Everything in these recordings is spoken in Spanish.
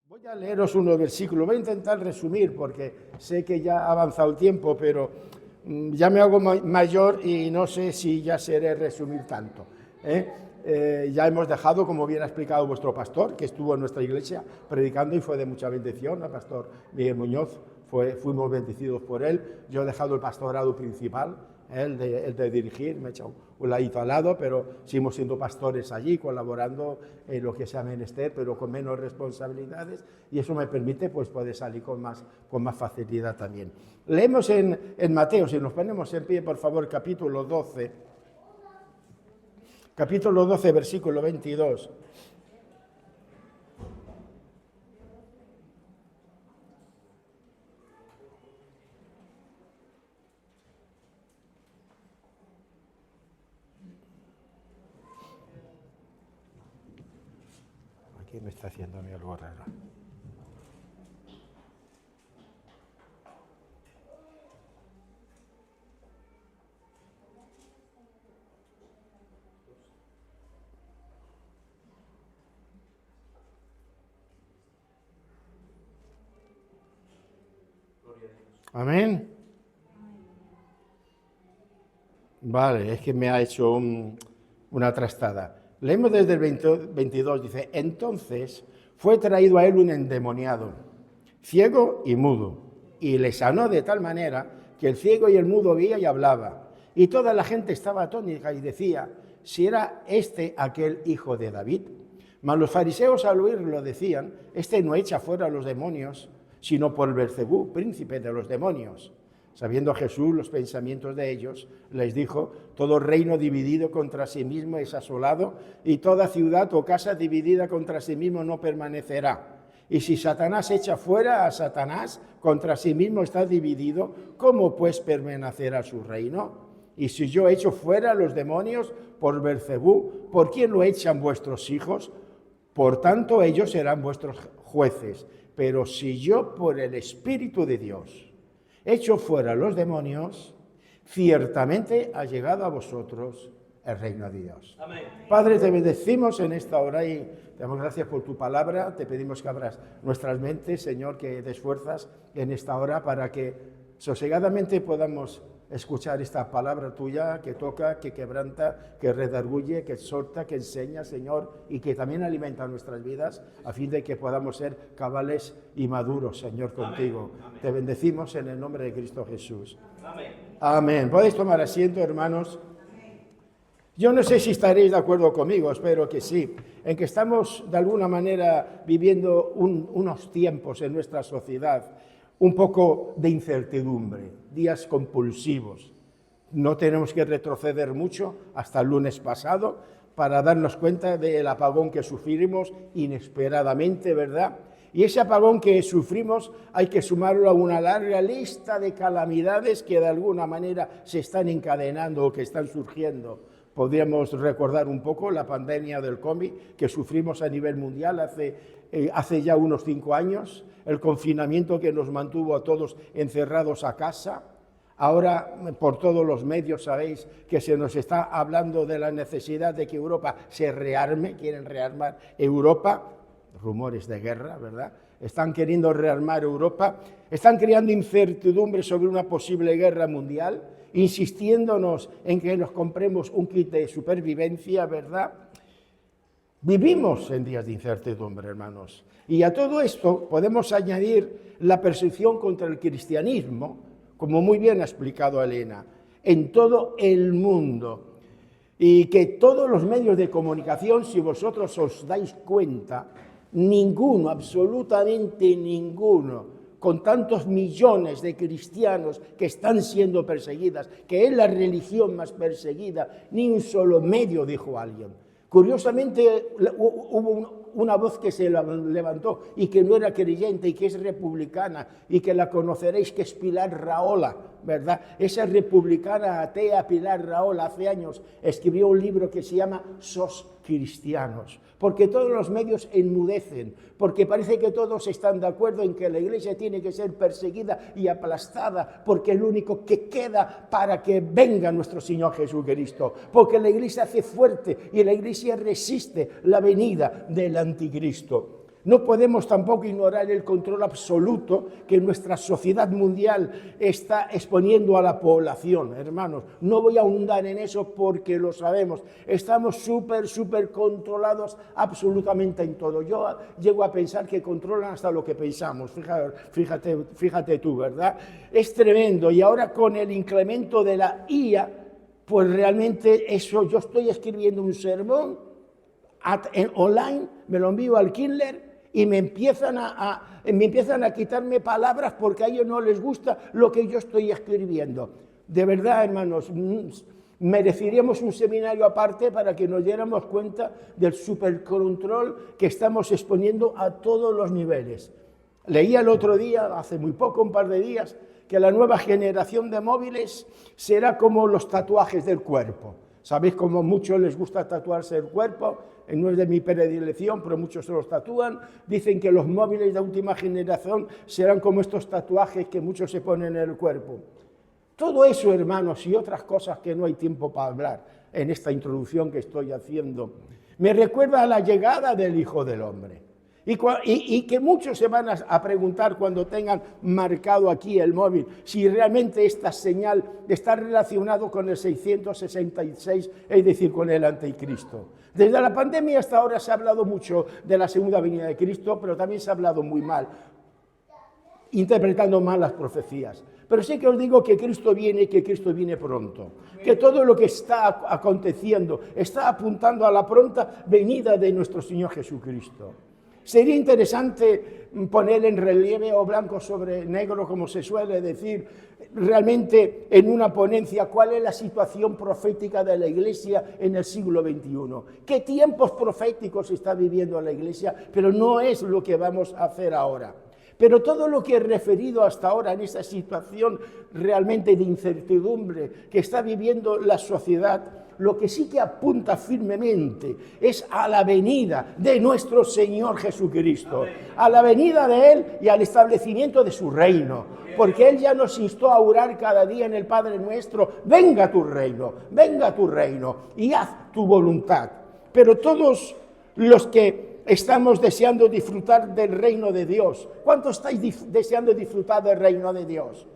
Voy a leeros unos versículos, voy a intentar resumir porque sé que ya ha avanzado el tiempo, pero ya me hago mayor y no sé si ya seré resumir tanto. Ya hemos dejado, como bien ha explicado vuestro pastor, que estuvo en nuestra iglesia predicando y fue de mucha bendición, el pastor Miguel Muñoz, fuimos bendecidos por él. Yo he dejado el pastorado principal, el de dirigir, me he echado un ladito al lado, pero seguimos siendo pastores allí, colaborando en lo que sea menester, pero con menos responsabilidades, y eso me permite pues, poder salir con más facilidad también. Leemos en Mateo, si nos ponemos en pie, por favor, capítulo 12, versículo 22. Aquí me está haciendo algo raro. Amén. Vale, es que me ha hecho una trastada. Leemos desde el 22, dice, entonces fue traído a él un endemoniado, ciego y mudo, y le sanó de tal manera que el ciego y el mudo oía y hablaba. Y toda la gente estaba atónita y decía, si era este aquel hijo de David. Mas los fariseos al oírlo decían, este no echa fuera a los demonios, sino por Belcebú, príncipe de los demonios. Sabiendo Jesús los pensamientos de ellos, les dijo, todo reino dividido contra sí mismo es asolado, y toda ciudad o casa dividida contra sí mismo no permanecerá. Y si Satanás echa fuera a Satanás, contra sí mismo está dividido, ¿cómo pues permanecerá su reino? Y si yo echo fuera a los demonios por Belcebú, ¿por quién lo echan vuestros hijos? Por tanto, ellos serán vuestros jueces. Pero si yo por el Espíritu de Dios echo fuera los demonios, ciertamente ha llegado a vosotros el reino de Dios. Amén. Padre, te bendecimos en esta hora y te damos gracias por tu palabra. Te pedimos que abras nuestras mentes, Señor, que des fuerzas en esta hora para que sosegadamente podamos escuchar esta palabra tuya que toca, que quebranta, que redarguye, que exhorta, que enseña, Señor, y que también alimenta nuestras vidas a fin de que podamos ser cabales y maduros, Señor, contigo. Amén. Te bendecimos en el nombre de Cristo Jesús. Amén. Amén. Podéis tomar asiento, hermanos. Yo no sé si estaréis de acuerdo conmigo, espero que sí, en que estamos de alguna manera viviendo unos tiempos en nuestra sociedad un poco de incertidumbre, días compulsivos. No tenemos que retroceder mucho hasta el lunes pasado para darnos cuenta del apagón que sufrimos inesperadamente, ¿verdad? Y ese apagón que sufrimos hay que sumarlo a una larga lista de calamidades que de alguna manera se están encadenando o que están surgiendo. Podríamos recordar un poco la pandemia del COVID que sufrimos a nivel mundial hace ya unos 5 años, el confinamiento que nos mantuvo a todos encerrados a casa. Ahora, por todos los medios, sabéis que se nos está hablando de la necesidad de que Europa se rearme, quieren rearmar Europa, rumores de guerra, ¿verdad? Están queriendo rearmar Europa, están creando incertidumbre sobre una posible guerra mundial, insistiéndonos en que nos compremos un kit de supervivencia, ¿verdad? Vivimos en días de incertidumbre, hermanos. Y a todo esto podemos añadir la persecución contra el cristianismo, como muy bien ha explicado Elena, en todo el mundo. Y que todos los medios de comunicación, si vosotros os dais cuenta, ninguno, absolutamente ninguno, con tantos millones de cristianos que están siendo perseguidas, que es la religión más perseguida, ni un solo medio, dijo alguien. Curiosamente, hubo una voz que se levantó y que no era creyente y que es republicana y que la conoceréis, que es Pilar Rahola, ¿verdad? Esa republicana atea Pilar Rahola hace años escribió un libro que se llama Sos cristianos, porque todos los medios enmudecen, porque parece que todos están de acuerdo en que la Iglesia tiene que ser perseguida y aplastada, porque es lo único que queda para que venga nuestro Señor Jesucristo, porque la Iglesia hace fuerte y la Iglesia resiste la venida del anticristo. No podemos tampoco ignorar el control absoluto que nuestra sociedad mundial está exponiendo a la población, hermanos. No voy a ahondar en eso porque lo sabemos. Estamos súper controlados absolutamente en todo. Yo llego a pensar que controlan hasta lo que pensamos. Fíjate tú, ¿verdad? Es tremendo. Y ahora con el incremento de la IA, pues realmente eso, yo estoy escribiendo un sermón online, me lo envío al Kindle, y me empiezan a quitarme palabras porque a ellos no les gusta lo que yo estoy escribiendo. De verdad, hermanos, mereceríamos un seminario aparte para que nos diéramos cuenta del supercontrol que estamos exponiendo a todos los niveles. Leía el otro día, hace muy poco, un par de días, que la nueva generación de móviles será como los tatuajes del cuerpo. ¿Sabéis cómo muchos les gusta tatuarse el cuerpo? No es de mi predilección, pero muchos se los tatúan. Dicen que los móviles de última generación serán como estos tatuajes que muchos se ponen en el cuerpo. Todo eso, hermanos, y otras cosas que no hay tiempo para hablar en esta introducción que estoy haciendo, me recuerda a la llegada del Hijo del Hombre. Y que muchos se van a preguntar cuando tengan marcado aquí el móvil si realmente esta señal está relacionado con el 666, es decir, con el anticristo. Desde la pandemia hasta ahora se ha hablado mucho de la segunda venida de Cristo, pero también se ha hablado muy mal, interpretando mal las profecías. Pero sí que os digo que Cristo viene y que Cristo viene pronto. Que todo lo que está aconteciendo está apuntando a la pronta venida de nuestro Señor Jesucristo. Sería interesante poner en relieve o blanco sobre negro, como se suele decir, realmente en una ponencia cuál es la situación profética de la Iglesia en el siglo XXI. ¿Qué tiempos proféticos está viviendo la Iglesia? Pero no es lo que vamos a hacer ahora. Pero todo lo que he referido hasta ahora en esta situación realmente de incertidumbre que está viviendo la sociedad, lo que sí que apunta firmemente es a la venida de nuestro Señor Jesucristo, a la venida de Él y al establecimiento de su reino, porque Él ya nos instó a orar cada día en el Padre Nuestro: venga tu reino y haz tu voluntad. Pero todos los que estamos deseando disfrutar del reino de Dios, ¿cuántos estáis deseando disfrutar del reino de Dios?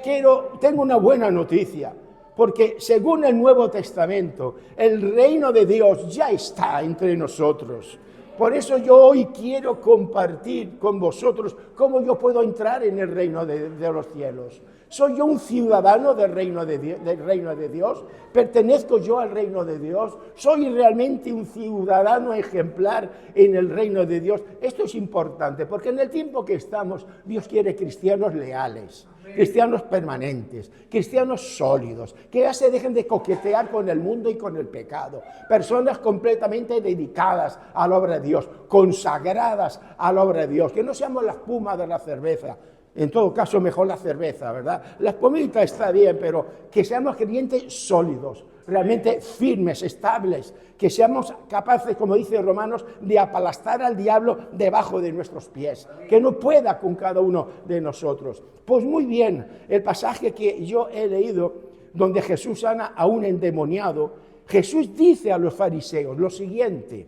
Tengo una buena noticia. Porque según el Nuevo Testamento, el reino de Dios ya está entre nosotros. Por eso yo hoy quiero compartir con vosotros cómo yo puedo entrar en el reino de los cielos. ¿Soy yo un ciudadano del reino de Dios? ¿Pertenezco yo al reino de Dios? ¿Soy realmente un ciudadano ejemplar en el reino de Dios? Esto es importante, porque en el tiempo que estamos, Dios quiere cristianos leales, cristianos permanentes, cristianos sólidos, que ya se dejen de coquetear con el mundo y con el pecado. Personas completamente dedicadas a la obra de Dios, consagradas a la obra de Dios, que no seamos la espuma de la cerveza. En todo caso, mejor la cerveza, ¿verdad? La espumita está bien, pero que seamos creyentes sólidos, realmente firmes, estables, que seamos capaces, como dice Romanos, de aplastar al diablo debajo de nuestros pies, que no pueda con cada uno de nosotros. Pues muy bien, el pasaje que yo he leído, donde Jesús sana a un endemoniado, Jesús dice a los fariseos lo siguiente: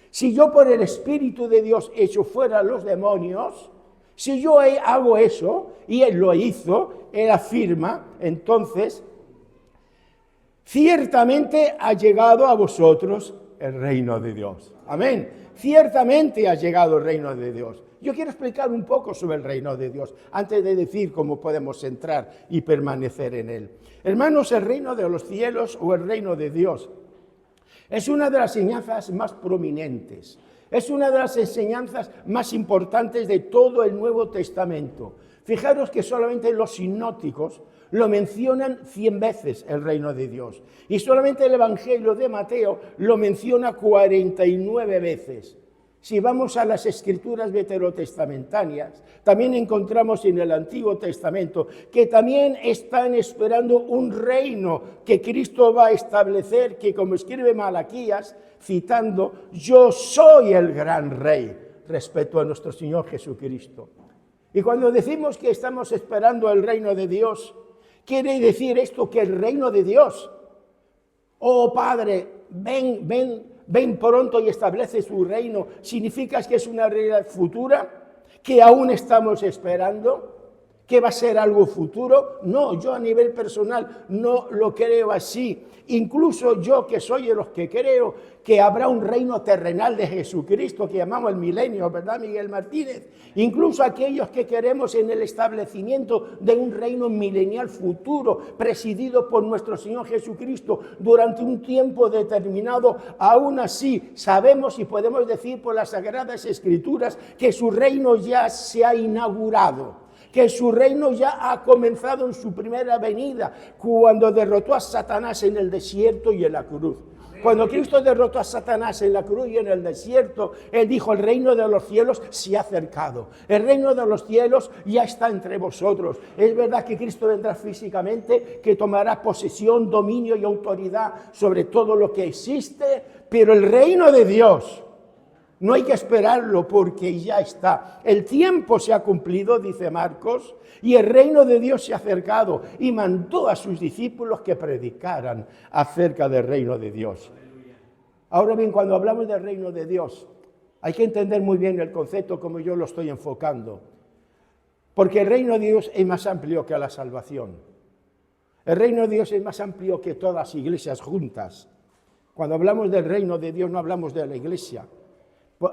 si yo por el Espíritu de Dios echo fuera los demonios, si yo hago eso, y Él lo hizo, Él afirma, entonces, ciertamente ha llegado a vosotros el reino de Dios. Amén. Ciertamente ha llegado el reino de Dios. Yo quiero explicar un poco sobre el reino de Dios, antes de decir cómo podemos entrar y permanecer en él. Hermanos, el reino de los cielos o el reino de Dios es una de las enseñanzas más prominentes. Es una de las enseñanzas más importantes de todo el Nuevo Testamento. Fijaros que solamente los sinópticos lo mencionan 100 veces, el reino de Dios. Y solamente el Evangelio de Mateo lo menciona 49 veces. Si vamos a las escrituras veterotestamentarias, también encontramos en el Antiguo Testamento que también están esperando un reino que Cristo va a establecer, que como escribe Malaquías, citando: yo soy el gran rey, respecto a nuestro Señor Jesucristo. Y cuando decimos que estamos esperando el reino de Dios, quiere decir esto, que el reino de Dios: oh Padre, ven ven pronto y establece su reino, ¿significa que es una realidad futura, que aún estamos esperando? ¿Que va a ser algo futuro? No, yo a nivel personal no lo creo así. Incluso yo, que soy de los que creo que habrá un reino terrenal de Jesucristo, que llamamos el milenio, ¿verdad, Miguel Martínez? Incluso aquellos que queremos en el establecimiento de un reino milenial futuro, presidido por nuestro Señor Jesucristo durante un tiempo determinado, aún así sabemos y podemos decir por las Sagradas Escrituras que su reino ya se ha inaugurado, que su reino ya ha comenzado en su primera venida, cuando derrotó a Satanás en el desierto y en la cruz. Cuando Cristo derrotó a Satanás en la cruz y en el desierto, Él dijo, el reino de los cielos se ha acercado. El reino de los cielos ya está entre vosotros. Es verdad que Cristo vendrá físicamente, que tomará posesión, dominio y autoridad sobre todo lo que existe, pero el reino de Dios no hay que esperarlo porque ya está. El tiempo se ha cumplido, dice Marcos, y el reino de Dios se ha acercado y mandó a sus discípulos que predicaran acerca del reino de Dios. Ahora bien, cuando hablamos del reino de Dios, hay que entender muy bien el concepto como yo lo estoy enfocando, porque el reino de Dios es más amplio que la salvación. El reino de Dios es más amplio que todas las iglesias juntas. Cuando hablamos del reino de Dios no hablamos de la iglesia.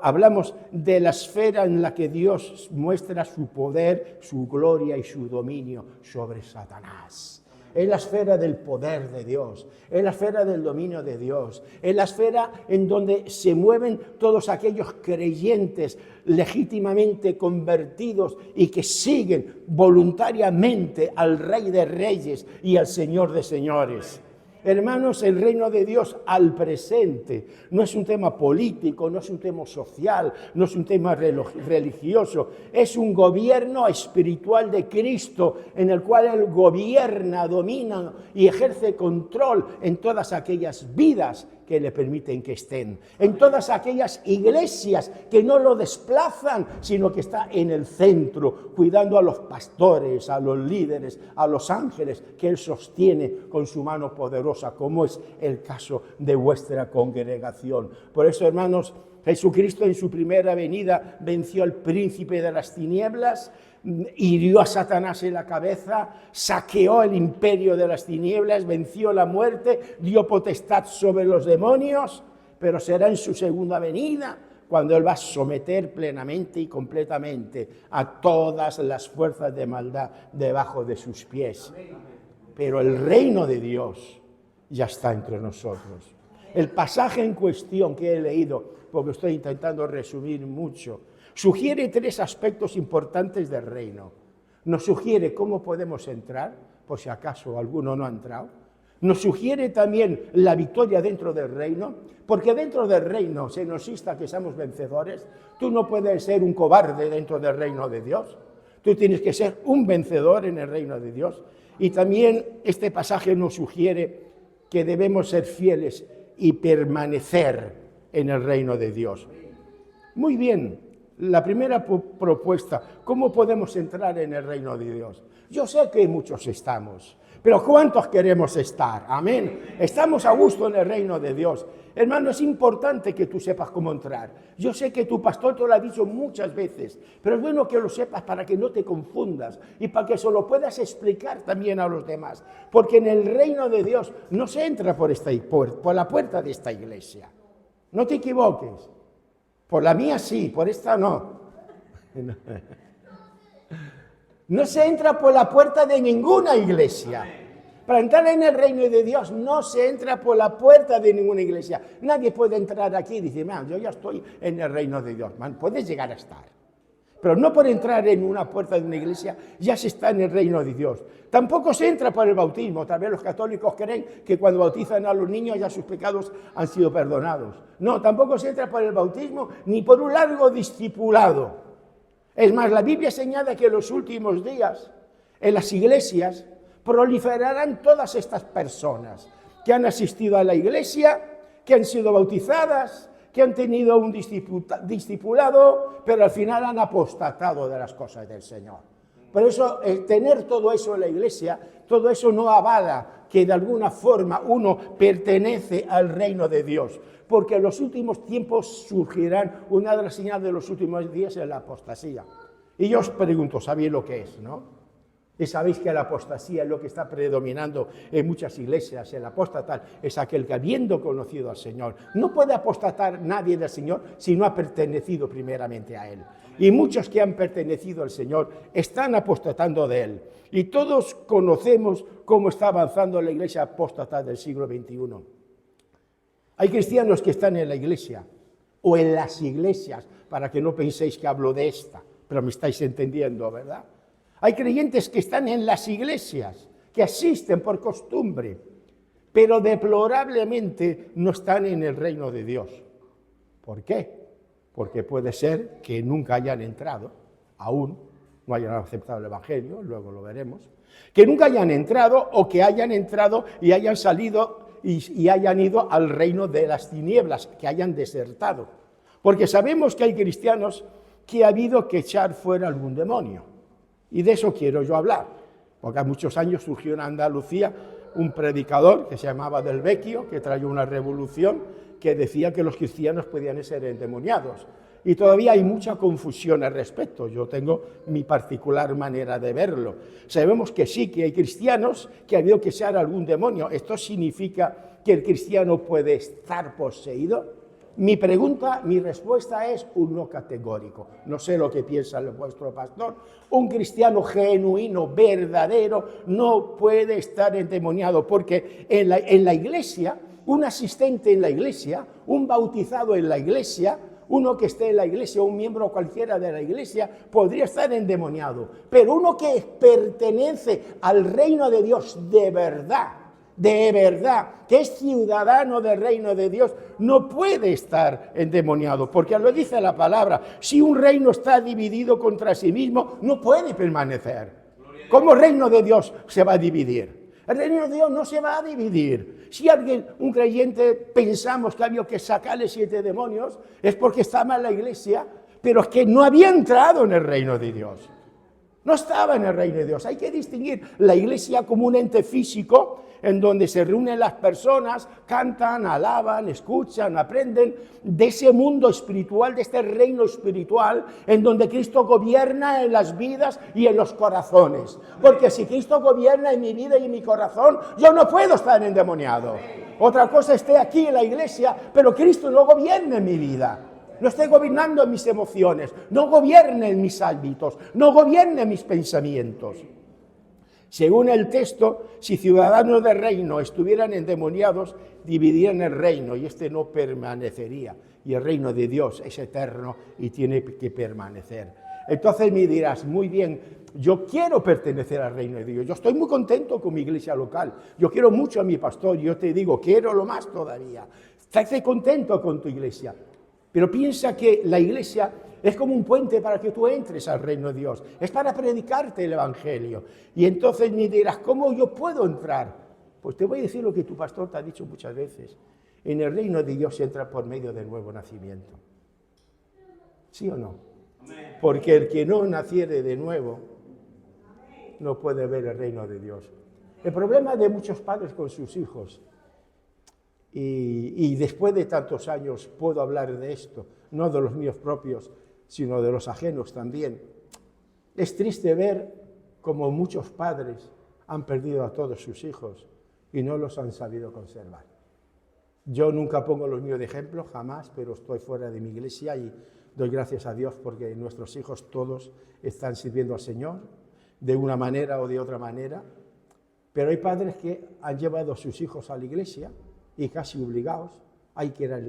Hablamos de la esfera en la que Dios muestra su poder, su gloria y su dominio sobre Satanás. Es la esfera del poder de Dios, es la esfera del dominio de Dios, es la esfera en donde se mueven todos aquellos creyentes legítimamente convertidos y que siguen voluntariamente al Rey de Reyes y al Señor de Señores. Hermanos, el reino de Dios al presente no es un tema político, no es un tema social, no es un tema religioso, es un gobierno espiritual de Cristo en el cual Él gobierna, domina y ejerce control en todas aquellas vidas que le permiten que estén, en todas aquellas iglesias que no lo desplazan, sino que está en el centro, cuidando a los pastores, a los líderes, a los ángeles que Él sostiene con su mano poderosa, como es el caso de vuestra congregación. Por eso, hermanos, Jesucristo en su primera venida venció al príncipe de las tinieblas, hirió a Satanás en la cabeza, saqueó el imperio de las tinieblas, venció la muerte, dio potestad sobre los demonios, pero será en su segunda venida cuando Él va a someter plenamente y completamente a todas las fuerzas de maldad debajo de sus pies. Pero el reino de Dios ya está entre nosotros. El pasaje en cuestión que he leído, porque estoy intentando resumir mucho, sugiere tres aspectos importantes del reino. Nos sugiere cómo podemos entrar, por si acaso alguno no ha entrado. Nos sugiere también la victoria dentro del reino, porque dentro del reino se nos insta que seamos vencedores. Tú no puedes ser un cobarde dentro del reino de Dios. Tú tienes que ser un vencedor en el reino de Dios. Y también este pasaje nos sugiere que debemos ser fieles y permanecer en el reino de Dios. Muy bien. La primera propuesta, ¿cómo podemos entrar en el reino de Dios? Yo sé que muchos estamos, pero ¿cuántos queremos estar? Amén. Estamos a gusto en el reino de Dios. Hermano, es importante que tú sepas cómo entrar. Yo sé que tu pastor te lo ha dicho muchas veces, pero es bueno que lo sepas para que no te confundas y para que se lo puedas explicar también a los demás. Porque en el reino de Dios no se entra por la puerta de esta iglesia. No te equivoques. Por la mía sí, por esta no. No se entra por la puerta de ninguna iglesia. Para entrar en el reino de Dios no se entra por la puerta de ninguna iglesia. Nadie puede entrar aquí y decir, yo ya estoy en el reino de Dios. Puedes llegar a estar. Pero no por entrar en una puerta de una iglesia ya se está en el reino de Dios. Tampoco se entra por el bautismo. Tal vez los católicos creen que cuando bautizan a los niños ya sus pecados han sido perdonados. No, tampoco se entra por el bautismo ni por un largo discipulado. Es más, la Biblia señala que en los últimos días en las iglesias proliferarán todas estas personas que han asistido a la iglesia, que han sido bautizadas, que han tenido un discipulado, pero al final han apostatado de las cosas del Señor. Por eso, el tener todo eso en la iglesia, todo eso no avala que de alguna forma uno pertenece al reino de Dios. Porque en los últimos tiempos surgirán, una de las señales de los últimos días es la apostasía. Y yo os pregunto, ¿sabéis lo que es, no? Y sabéis que la apostasía es lo que está predominando en muchas iglesias. El apóstata es aquel que, habiendo conocido al Señor, no puede apostatar nadie del Señor si no ha pertenecido primeramente a Él. Y muchos que han pertenecido al Señor están apostatando de Él. Y todos conocemos cómo está avanzando la iglesia apóstata del siglo XXI. Hay cristianos que están en la iglesia o en las iglesias, para que no penséis que hablo de esta, pero me estáis entendiendo, ¿verdad? Hay creyentes que están en las iglesias, que asisten por costumbre, pero deplorablemente no están en el reino de Dios. ¿Por qué? Porque puede ser que nunca hayan entrado, aún no hayan aceptado el Evangelio, luego lo veremos, que nunca hayan entrado o que hayan entrado y hayan salido y hayan ido al reino de las tinieblas, que hayan desertado. Porque sabemos que hay cristianos que ha habido que echar fuera algún demonio. Y de eso quiero yo hablar, porque hace muchos años surgió en Andalucía un predicador que se llamaba Del Vecchio, que trajo una revolución que decía que los cristianos podían ser endemoniados. Y todavía hay mucha confusión al respecto. Yo tengo mi particular manera de verlo. Sabemos que sí, que hay cristianos que ha habido que echar algún demonio. ¿Esto significa que el cristiano puede estar poseído? Mi pregunta, mi respuesta es un no categórico. No sé lo que piensa vuestro pastor. Un cristiano genuino, verdadero, no puede estar endemoniado, porque en la iglesia, un asistente en la iglesia, un bautizado en la iglesia, uno que esté en la iglesia, un miembro cualquiera de la iglesia, podría estar endemoniado. Pero uno que pertenece al reino de Dios de verdad, que es ciudadano del reino de Dios, no puede estar endemoniado, porque lo dice la palabra, si un reino está dividido contra sí mismo, no puede permanecer. ¿Cómo el reino de Dios se va a dividir? El reino de Dios no se va a dividir. Si alguien, un creyente, pensamos que había que sacarle 7 demonios, es porque estaba en la iglesia, pero es que no había entrado en el reino de Dios. No estaba en el reino de Dios. Hay que distinguir la iglesia como un ente físico en donde se reúnen las personas, cantan, alaban, escuchan, aprenden de ese mundo espiritual, de este reino espiritual, en donde Cristo gobierna en las vidas y en los corazones. Porque si Cristo gobierna en mi vida y en mi corazón, yo no puedo estar endemoniado. Otra cosa esté aquí en la iglesia, pero Cristo no gobierna en mi vida. No estoy gobernando en mis emociones, no gobierne en mis hábitos, no gobierne mis pensamientos. Según el texto, si ciudadanos del reino estuvieran endemoniados, dividirían el reino y este no permanecería. Y el reino de Dios es eterno y tiene que permanecer. Entonces me dirás, muy bien, yo quiero pertenecer al reino de Dios, yo estoy muy contento con mi iglesia local, yo quiero mucho a mi pastor, yo te digo, quiero lo más todavía. Estate contento con tu iglesia. Pero piensa que la iglesia es como un puente para que tú entres al reino de Dios. Es para predicarte el Evangelio. Y entonces me dirás, ¿cómo yo puedo entrar? Pues te voy a decir lo que tu pastor te ha dicho muchas veces. En el reino de Dios se entra por medio del nuevo nacimiento. ¿Sí o no? Porque el que no naciere de nuevo no puede ver el reino de Dios. El problema de muchos padres con sus hijos, y después de tantos años puedo hablar de esto, no de los míos propios, sino de los ajenos también. Es triste ver cómo muchos padres han perdido a todos sus hijos y no los han sabido conservar. Yo nunca pongo los míos de ejemplo, jamás, pero estoy fuera de mi iglesia y doy gracias a Dios porque nuestros hijos todos están sirviendo al Señor de una manera o de otra manera. Pero hay padres que han llevado a sus hijos a la iglesia y casi obligados, hay que ir a la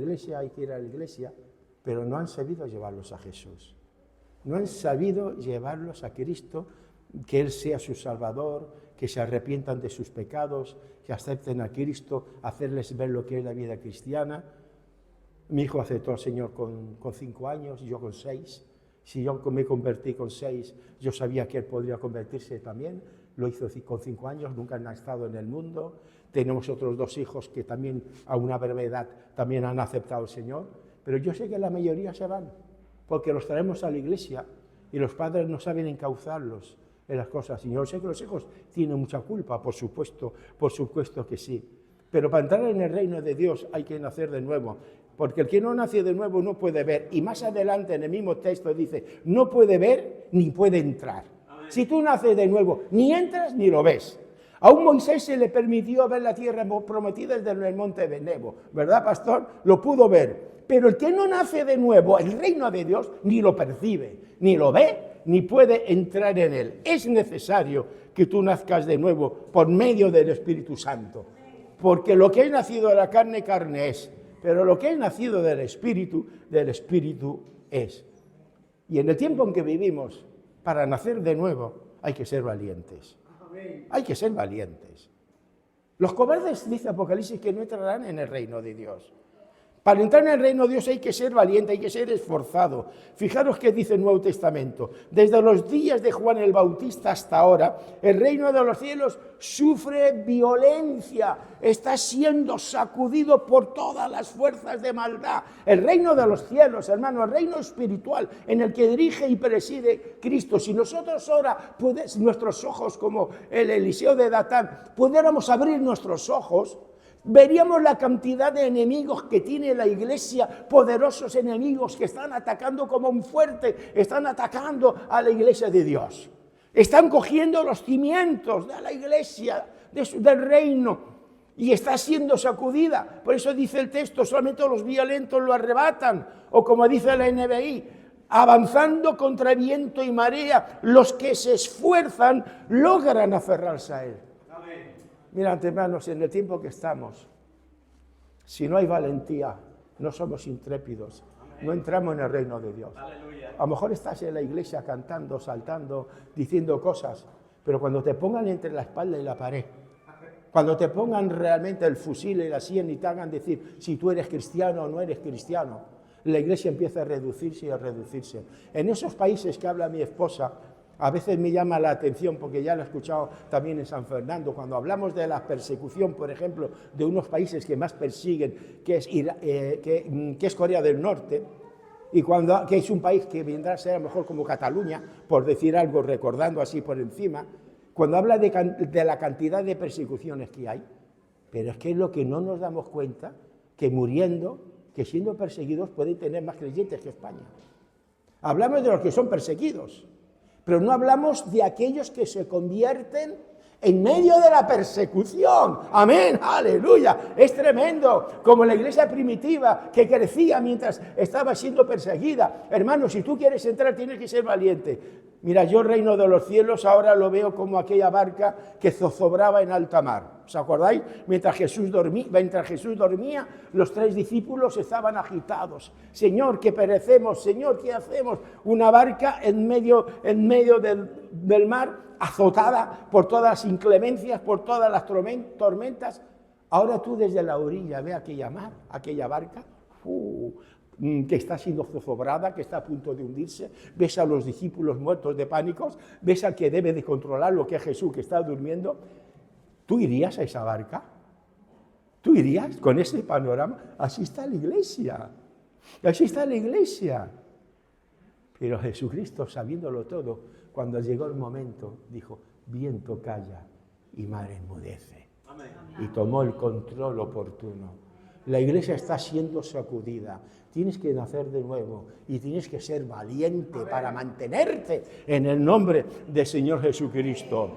iglesia, pero no han sabido llevarlos a Jesús. No han sabido llevarlos a Cristo, que Él sea su Salvador, que se arrepientan de sus pecados, que acepten a Cristo, hacerles ver lo que es la vida cristiana. Mi hijo aceptó al Señor con 5 años, yo con 6. Si yo me convertí con 6, yo sabía que Él podría convertirse también. Lo hizo con 5 años, nunca han estado en el mundo. Tenemos otros 2 hijos que también a una breve edad también han aceptado al Señor. Pero yo sé que la mayoría se van, porque los traemos a la iglesia y los padres no saben encauzarlos en las cosas. Y yo sé que los hijos tienen mucha culpa, por supuesto que sí. Pero para entrar en el reino de Dios hay que nacer de nuevo. Porque el que no nace de nuevo no puede ver. Y más adelante en el mismo texto dice, no puede ver ni puede entrar. Amén. Si tú naces de nuevo, ni entras ni lo ves. A un Moisés se le permitió ver la tierra prometida desde el monte de Nebo, ¿verdad, pastor? Lo pudo ver. Pero el que no nace de nuevo, el reino de Dios, ni lo percibe, ni lo ve, ni puede entrar en él. Es necesario que tú nazcas de nuevo por medio del Espíritu Santo. Porque lo que es nacido de la carne, carne es. Pero lo que es nacido del Espíritu es. Y en el tiempo en que vivimos, para nacer de nuevo, hay que ser valientes. Hay que ser valientes. Los cobardes, dice Apocalipsis, que no entrarán en el reino de Dios. Para entrar en el reino de Dios hay que ser valiente, hay que ser esforzado. Fijaros qué dice el Nuevo Testamento. Desde los días de Juan el Bautista hasta ahora, el reino de los cielos sufre violencia, está siendo sacudido por todas las fuerzas de maldad. El reino de los cielos, hermano, el reino espiritual en el que dirige y preside Cristo. Si nosotros ahora, nuestros ojos, como el Eliseo de Datán, pudiéramos abrir nuestros ojos, veríamos la cantidad de enemigos que tiene la iglesia, poderosos enemigos que están atacando como un fuerte, están atacando a la iglesia de Dios. Están cogiendo los cimientos de la iglesia, del reino, y está siendo sacudida. Por eso dice el texto, solamente los violentos lo arrebatan, o como dice la NBI, avanzando contra viento y marea, los que se esfuerzan logran aferrarse a él. Mira, hermanos, en el tiempo que estamos, si no hay valentía, no somos intrépidos, no entramos en el reino de Dios. Aleluya. A lo mejor estás en la iglesia cantando, saltando, diciendo cosas, pero cuando te pongan entre la espalda y la pared, cuando te pongan realmente el fusil y la sien y te hagan decir si tú eres cristiano o no eres cristiano, la iglesia empieza a reducirse y a reducirse. En esos países que habla mi esposa, a veces me llama la atención, porque ya lo he escuchado también en San Fernando, cuando hablamos de la persecución, por ejemplo, de unos países que más persiguen, que es Corea del Norte, y que es un país que vendrá a ser a lo mejor como Cataluña, por decir algo, recordando así por encima, cuando habla de la cantidad de persecuciones que hay, pero es que es lo que no nos damos cuenta, que muriendo, que siendo perseguidos pueden tener más creyentes que España. Hablamos de los que son perseguidos, pero no hablamos de aquellos que se convierten en medio de la persecución. Amén, aleluya. Es tremendo, como la iglesia primitiva que crecía mientras estaba siendo perseguida. Hermano, si tú quieres entrar tienes que ser valiente. Mira, yo el reino de los cielos ahora lo veo como aquella barca que zozobraba en alta mar. ¿Os acordáis? Mientras Jesús dormía, los 3 discípulos estaban agitados. Señor, que perecemos. Señor, ¿qué hacemos? Una barca en medio del mar, azotada por todas las inclemencias, por todas las tormentas. Ahora tú desde la orilla ve aquella mar, aquella barca, que está siendo zozobrada, que está a punto de hundirse, ves a los discípulos muertos de pánicos, ves al que debe de controlar lo que es Jesús, que está durmiendo. ¿Tú irías a esa barca? ¿Tú irías con ese panorama? Así está la iglesia, así está la iglesia. Pero Jesucristo, sabiéndolo todo, cuando llegó el momento, dijo, viento calla y mar enmudece. Amén. Y tomó el control oportuno. La iglesia está siendo sacudida. Tienes que nacer de nuevo y tienes que ser valiente para mantenerte en el nombre del Señor Jesucristo.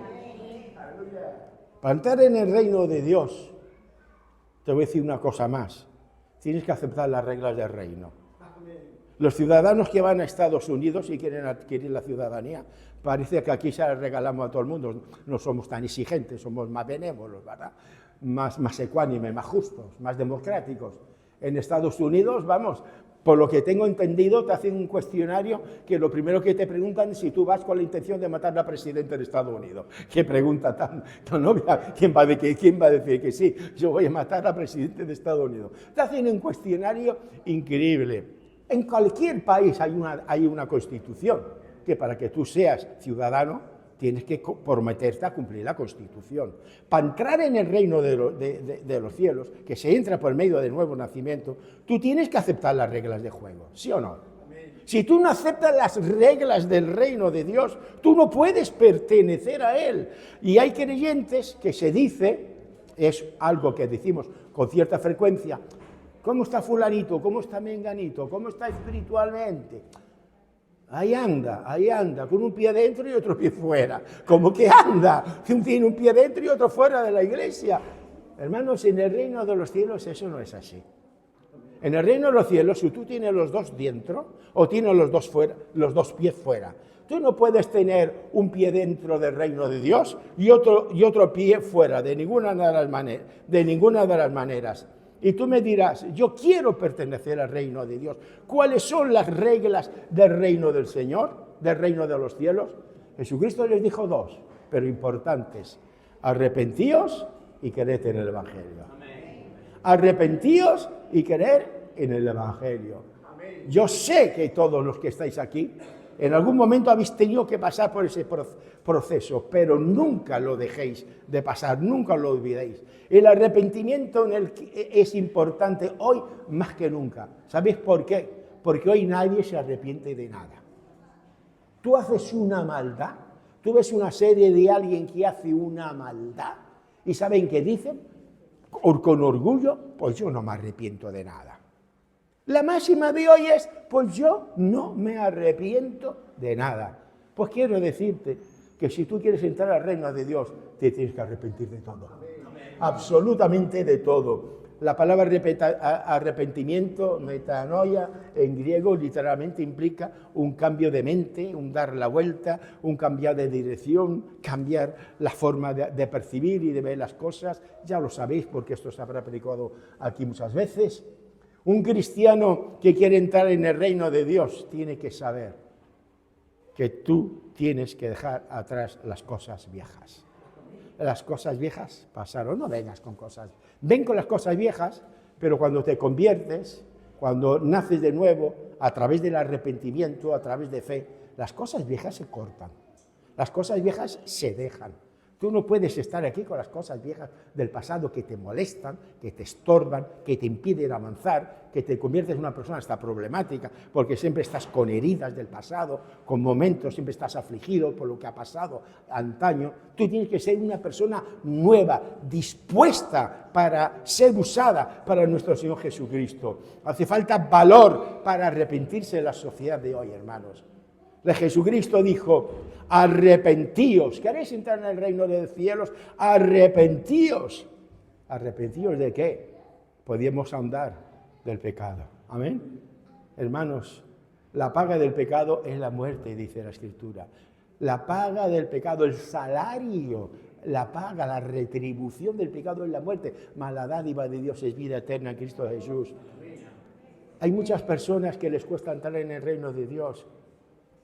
Para entrar en el reino de Dios, te voy a decir una cosa más. Tienes que aceptar las reglas del reino. Los ciudadanos que van a Estados Unidos y quieren adquirir la ciudadanía, parece que aquí se la regalamos a todo el mundo. No somos tan exigentes, somos más benévolos, ¿verdad? Más ecuánimes, más justos, más democráticos. En Estados Unidos, vamos, por lo que tengo entendido, te hacen un cuestionario que lo primero que te preguntan es si tú vas con la intención de matar al presidente de Estados Unidos. Qué pregunta tan obvia. ¿Quién va a decir que sí? Yo voy a matar al presidente de Estados Unidos. Te hacen un cuestionario increíble. En cualquier país hay una constitución que para que tú seas ciudadano tienes que comprometerte a cumplir la Constitución. Para entrar en el reino de los cielos, que se entra por medio del nuevo nacimiento, tú tienes que aceptar las reglas de juego, ¿sí o no? Si tú no aceptas las reglas del reino de Dios, tú no puedes pertenecer a Él. Y hay creyentes que se dice, es algo que decimos con cierta frecuencia, ¿cómo está fulanito? ¿Cómo está menganito? ¿Cómo está espiritualmente? Ahí anda, con un pie dentro y otro pie fuera. Como que anda, tiene un pie dentro y otro fuera de la iglesia. Hermanos, en el reino de los cielos eso no es así. En el reino de los cielos, si tú tienes los dos dentro o tienes los dos pies fuera, tú no puedes tener un pie dentro del reino de Dios y otro pie fuera, de ninguna de las maneras. Y tú me dirás, yo quiero pertenecer al reino de Dios. ¿Cuáles son las reglas del reino del Señor, del reino de los cielos? Jesucristo les dijo dos, pero importantes. Arrepentíos y creed en el Evangelio. Arrepentíos y creed en el Evangelio. Yo sé que todos los que estáis aquí, en algún momento habéis tenido que pasar por ese proceso, pero nunca lo dejéis de pasar, nunca lo olvidéis. El arrepentimiento es importante hoy más que nunca. ¿Sabéis por qué? Porque hoy nadie se arrepiente de nada. Tú haces una maldad, tú ves una serie de alguien que hace una maldad y ¿saben qué dicen? Con orgullo, pues yo no me arrepiento de nada. La máxima de hoy es, pues yo no me arrepiento de nada. Pues quiero decirte que si tú quieres entrar al reino de Dios, te tienes que arrepentir de todo. Absolutamente de todo. La palabra arrepentimiento, metanoia, en griego literalmente implica un cambio de mente, un dar la vuelta, un cambiar de dirección, cambiar la forma de percibir y de ver las cosas. Ya lo sabéis porque esto se habrá predicado aquí muchas veces. Un cristiano que quiere entrar en el reino de Dios tiene que saber que tú tienes que dejar atrás las cosas viejas. Las cosas viejas pasaron, no vengas con cosas. Ven con las cosas viejas, pero cuando te conviertes, cuando naces de nuevo, a través del arrepentimiento, a través de fe, las cosas viejas se cortan, las cosas viejas se dejan. Tú no puedes estar aquí con las cosas viejas del pasado que te molestan, que te estorban, que te impiden avanzar, que te conviertes en una persona hasta problemática, porque siempre estás con heridas del pasado, con momentos, siempre estás afligido por lo que ha pasado antaño. Tú tienes que ser una persona nueva, dispuesta para ser usada para nuestro Señor Jesucristo. Hace falta valor para arrepentirse de la sociedad de hoy, hermanos. Jesucristo dijo, arrepentíos, ¿queréis entrar en el reino de los cielos? Arrepentíos. ¿Arrepentíos de qué? Podíamos andar del pecado. Amén. Hermanos, la paga del pecado es la muerte, dice la Escritura. La paga del pecado, el salario, la paga, la retribución del pecado es la muerte, mas la dádiva de Dios es vida eterna en Cristo Jesús. Hay muchas personas que les cuesta entrar en el reino de Dios,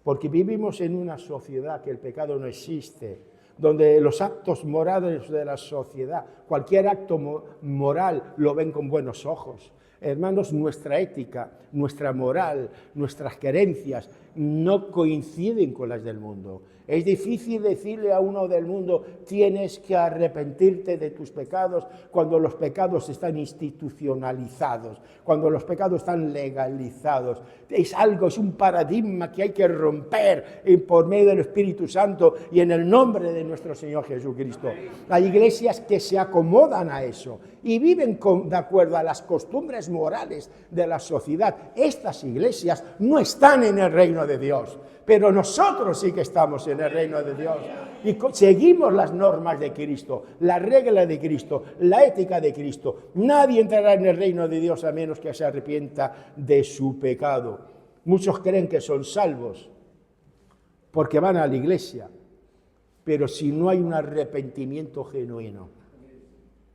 porque vivimos en una sociedad que el pecado no existe, donde los actos morales de la sociedad, cualquier acto moral lo ven con buenos ojos. Hermanos, nuestra ética, nuestra moral, nuestras creencias no coinciden con las del mundo. Es difícil decirle a uno del mundo, tienes que arrepentirte de tus pecados, cuando los pecados están institucionalizados, cuando los pecados están legalizados. Es un paradigma que hay que romper por medio del Espíritu Santo y en el nombre de nuestro Señor Jesucristo. Hay iglesias que se acomodan a eso y viven de acuerdo a las costumbres morales de la sociedad. Estas iglesias no están en el reino de Dios, pero nosotros sí que estamos en el reino de Dios y seguimos las normas de Cristo, la regla de Cristo, la ética de Cristo. Nadie entrará en el reino de Dios a menos que se arrepienta de su pecado. Muchos creen que son salvos porque van a la iglesia, pero si no hay un arrepentimiento genuino,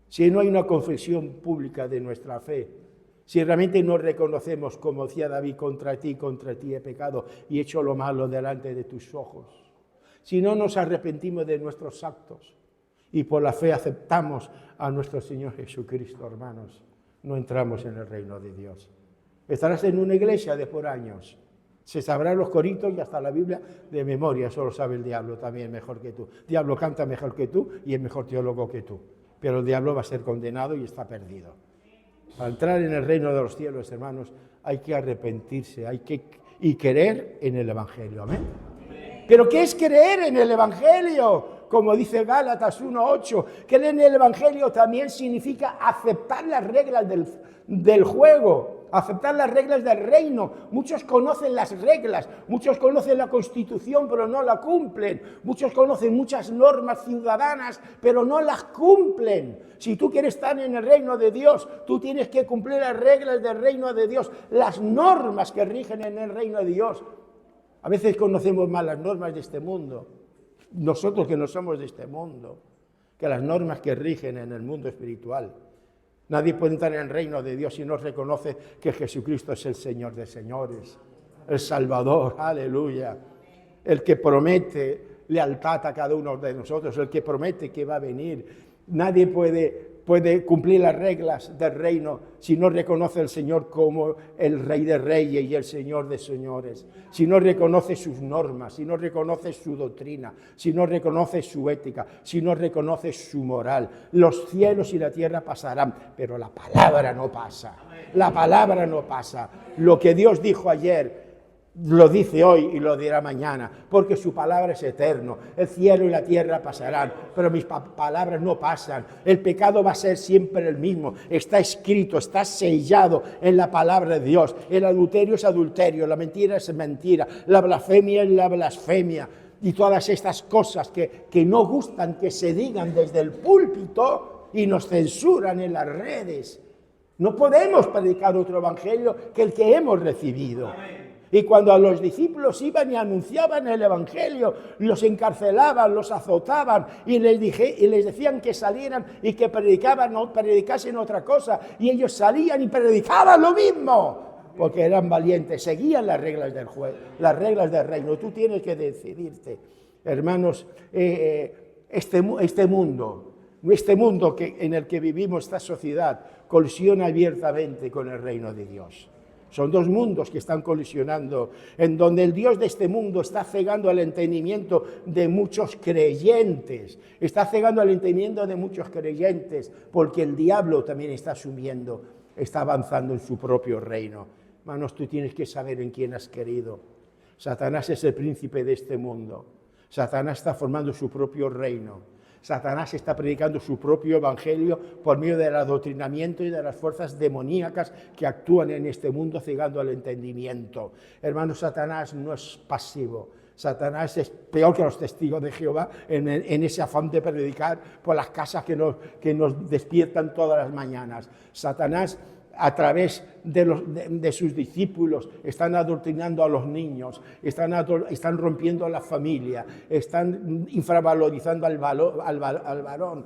si no hay una confesión pública de nuestra fe, si realmente no reconocemos, como decía David, contra ti he pecado y he hecho lo malo delante de tus ojos, si no nos arrepentimos de nuestros actos y por la fe aceptamos a nuestro Señor Jesucristo, hermanos, no entramos en el reino de Dios. Estarás en una iglesia de por años, se sabrán los coritos y hasta la Biblia de memoria, eso lo sabe el diablo también mejor que tú. El diablo canta mejor que tú y es mejor teólogo que tú, pero el diablo va a ser condenado y está perdido. Para entrar en el reino de los cielos, hermanos, hay que arrepentirse, hay que y creer en el Evangelio. Amén. ¿Pero qué es creer en el Evangelio? Como dice Gálatas 1:8, creer en el Evangelio también significa aceptar las reglas del juego, aceptar las reglas del reino. Muchos conocen las reglas, muchos conocen la Constitución, pero no la cumplen. Muchos conocen muchas normas ciudadanas, pero no las cumplen. Si tú quieres estar en el reino de Dios, tú tienes que cumplir las reglas del reino de Dios, las normas que rigen en el reino de Dios. A veces conocemos más las normas de este mundo, nosotros que no somos de este mundo, que las normas que rigen en el mundo espiritual. Nadie puede entrar en el reino de Dios si no reconoce que Jesucristo es el Señor de señores, el Salvador, aleluya, el que promete lealtad a cada uno de nosotros, el que promete que va a venir. Nadie puede cumplir las reglas del reino si no reconoce al Señor como el Rey de Reyes y el Señor de señores, si no reconoce sus normas, si no reconoce su doctrina, si no reconoce su ética, si no reconoce su moral. Los cielos y la tierra pasarán, pero la palabra no pasa. La palabra no pasa. Lo que Dios dijo ayer lo dice hoy y lo dirá mañana, porque su palabra es eterno. El cielo y la tierra pasarán, pero mis palabras no pasan. El pecado va a ser siempre el mismo. Está escrito, está sellado en la palabra de Dios. El adulterio es adulterio, la mentira es mentira, la blasfemia es la blasfemia. Y todas estas cosas que no gustan que se digan desde el púlpito y nos censuran en las redes. No podemos predicar otro evangelio que el que hemos recibido. Amén. Y cuando a los discípulos iban y anunciaban el Evangelio, los encarcelaban, los azotaban y les decían que salieran y que predicasen otra cosa. Y ellos salían y predicaban lo mismo, porque eran valientes, seguían las reglas del juego, las reglas del reino. Tú tienes que decidirte, hermanos, este mundo en el que vivimos, esta sociedad, colisiona abiertamente con el reino de Dios. Son dos mundos que están colisionando, en donde el Dios de este mundo está cegando el entendimiento de muchos creyentes. Está cegando el entendimiento de muchos creyentes, porque el diablo también está asumiendo, está avanzando en su propio reino. Hermanos, tú tienes que saber en quién has querido. Satanás es el príncipe de este mundo. Satanás está formando su propio reino. Satanás está predicando su propio evangelio por medio del adoctrinamiento y de las fuerzas demoníacas que actúan en este mundo cegando el entendimiento. Hermanos, Satanás no es pasivo. Satanás es peor que los testigos de Jehová en ese afán de predicar por las casas que nos despiertan todas las mañanas. Satanás, a través de sus discípulos, están adoctrinando a los niños, están rompiendo la familia, están infravalorizando al varón.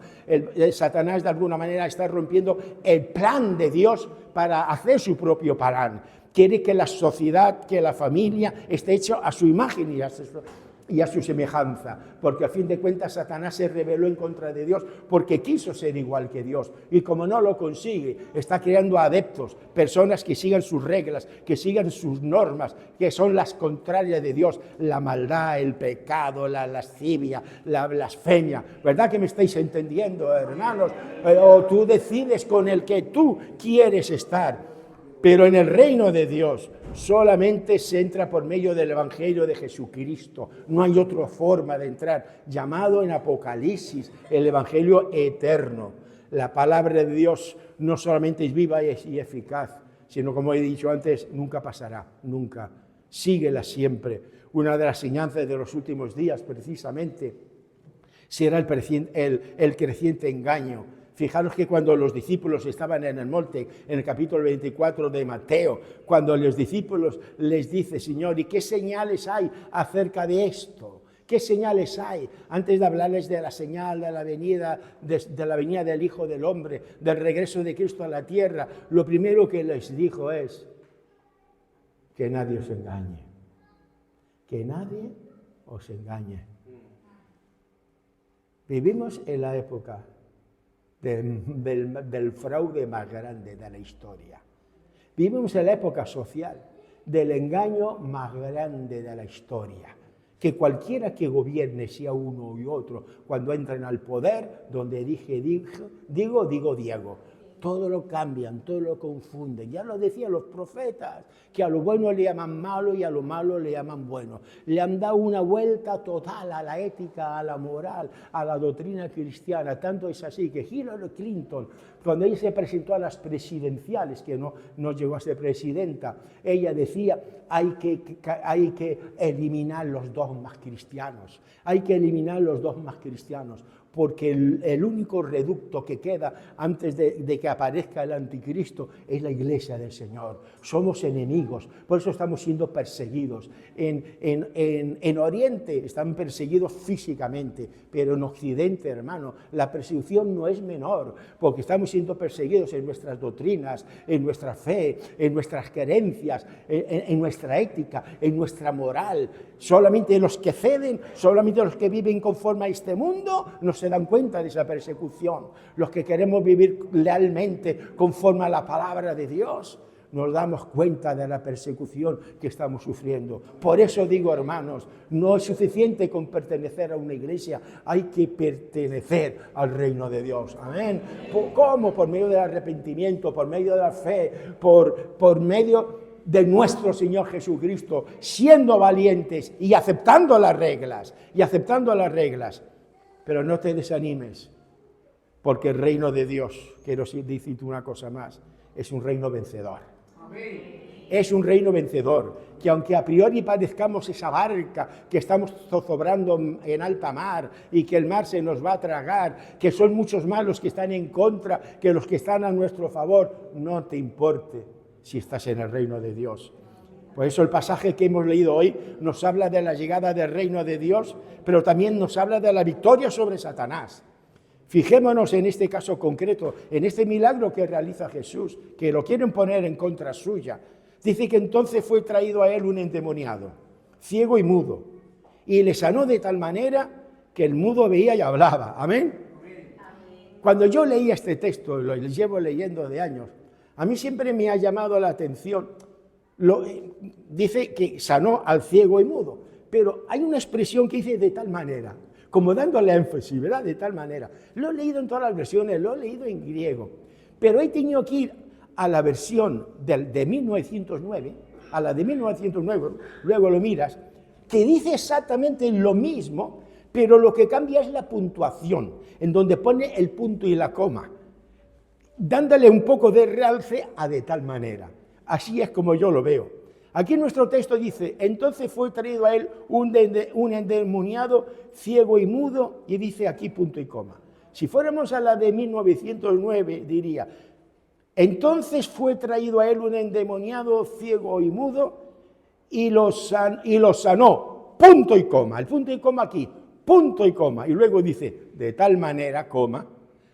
Satanás, de alguna manera, está rompiendo el plan de Dios para hacer su propio plan. Quiere que la sociedad, que la familia esté hecha a su imagen y a su semejanza, porque a fin de cuentas Satanás se rebeló en contra de Dios porque quiso ser igual que Dios, y como no lo consigue, está creando adeptos, personas que sigan sus reglas, que sigan sus normas, que son las contrarias de Dios, la maldad, el pecado, la lascivia, la blasfemia. ¿Verdad que me estáis entendiendo, hermanos? O tú decides con el que tú quieres estar. Pero en el reino de Dios solamente se entra por medio del Evangelio de Jesucristo. No hay otra forma de entrar, llamado en Apocalipsis el Evangelio eterno. La palabra de Dios no solamente es viva y eficaz, sino, como he dicho antes, nunca pasará, nunca. Síguela siempre. Una de las enseñanzas de los últimos días, precisamente, será el creciente engaño. Fijaros que cuando los discípulos estaban en el monte, en el capítulo 24 de Mateo, cuando los discípulos les dice, Señor, ¿y qué señales hay acerca de esto? ¿Qué señales hay? Antes de hablarles de la señal de la venida del Hijo del Hombre, del regreso de Cristo a la tierra, lo primero que les dijo es que nadie os engañe. Que nadie os engañe. Vivimos en la época del fraude más grande de la historia. Vivimos en la época social del engaño más grande de la historia. Que cualquiera que gobierne, sea uno u otro, cuando entren al poder, donde digo Diego. todo lo cambian, todo lo confunden. Ya lo decían los profetas, que a lo bueno le llaman malo y a lo malo le llaman bueno. Le han dado una vuelta total a la ética, a la moral, a la doctrina cristiana. Tanto es así que Hillary Clinton, cuando ella se presentó a las presidenciales, que no llegó a ser presidenta, ella decía, hay que eliminar los dogmas cristianos, hay que eliminar los dogmas cristianos, porque el único reducto que queda antes de que aparezca el anticristo es la iglesia del Señor. Somos enemigos, por eso estamos siendo perseguidos. En Oriente están perseguidos físicamente, pero en Occidente, hermano, la persecución no es menor, porque estamos siendo perseguidos en nuestras doctrinas, en nuestra fe, en nuestras creencias, en nuestra ética, en nuestra moral. Solamente los que ceden, solamente los que viven conforme a este mundo, no se dan cuenta de esa persecución. Los que queremos vivir lealmente conforme a la palabra de Dios, nos damos cuenta de la persecución que estamos sufriendo. Por eso digo, hermanos, no es suficiente con pertenecer a una iglesia, hay que pertenecer al reino de Dios. Amén. ¿Cómo? Por medio del arrepentimiento, por medio de la fe, por medio de nuestro Señor Jesucristo, siendo valientes y aceptando las reglas, Pero no te desanimes, porque el reino de Dios, quiero decirte una cosa más, es un reino vencedor. Amén. Es un reino vencedor, que aunque a priori parezcamos esa barca que estamos zozobrando en alta mar y que el mar se nos va a tragar, que son muchos más los que están en contra que los que están a nuestro favor, no te importe si estás en el reino de Dios. Por eso el pasaje que hemos leído hoy nos habla de la llegada del reino de Dios, pero también nos habla de la victoria sobre Satanás. Fijémonos en este caso concreto, en este milagro que realiza Jesús, que lo quieren poner en contra suya. Dice que entonces fue traído a él un endemoniado, ciego y mudo, y le sanó de tal manera que el mudo veía y hablaba. ¿Amén? Cuando yo leía este texto, lo llevo leyendo de años, a mí siempre me ha llamado la atención, dice que sanó al ciego y mudo, pero hay una expresión que dice de tal manera, como dándole énfasis, ¿verdad? De tal manera. Lo he leído en todas las versiones, lo he leído en griego, pero he tenido que ir a la versión de 1909, a la de 1909, luego lo miras, que dice exactamente lo mismo, pero lo que cambia es la puntuación, en donde pone el punto y la coma, dándole un poco de realce a de tal manera. Así es como yo lo veo. Aquí en nuestro texto dice, entonces fue traído a él un endemoniado, ciego y mudo, y dice aquí punto y coma. Si fuéramos a la de 1909, diría, entonces fue traído a él un endemoniado, ciego y mudo, y lo sanó, punto y coma. El punto y coma aquí, punto y coma. Y luego dice, de tal manera, coma,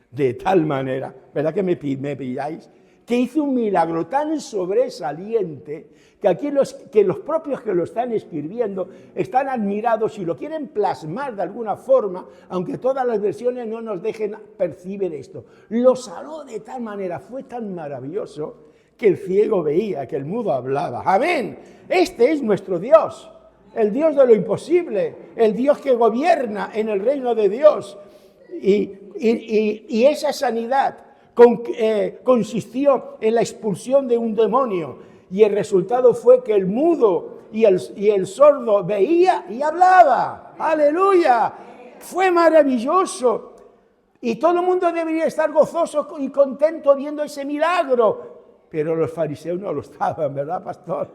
de tal manera, ¿verdad que me pilláis? Que hizo un milagro tan sobresaliente que aquí los propios que lo están escribiendo están admirados y lo quieren plasmar de alguna forma, aunque todas las versiones no nos dejen percibir esto. Lo sanó de tal manera, fue tan maravilloso que el ciego veía, que el mudo hablaba. ¡Amén! Este es nuestro Dios, el Dios de lo imposible, el Dios que gobierna en el reino de Dios. Y esa sanidad consistió en la expulsión de un demonio, y el resultado fue que el mudo y el sordo veía y hablaba. ¡Aleluya! Fue maravilloso, y todo el mundo debería estar gozoso y contento viendo ese milagro, pero los fariseos no lo estaban, ¿verdad, pastor?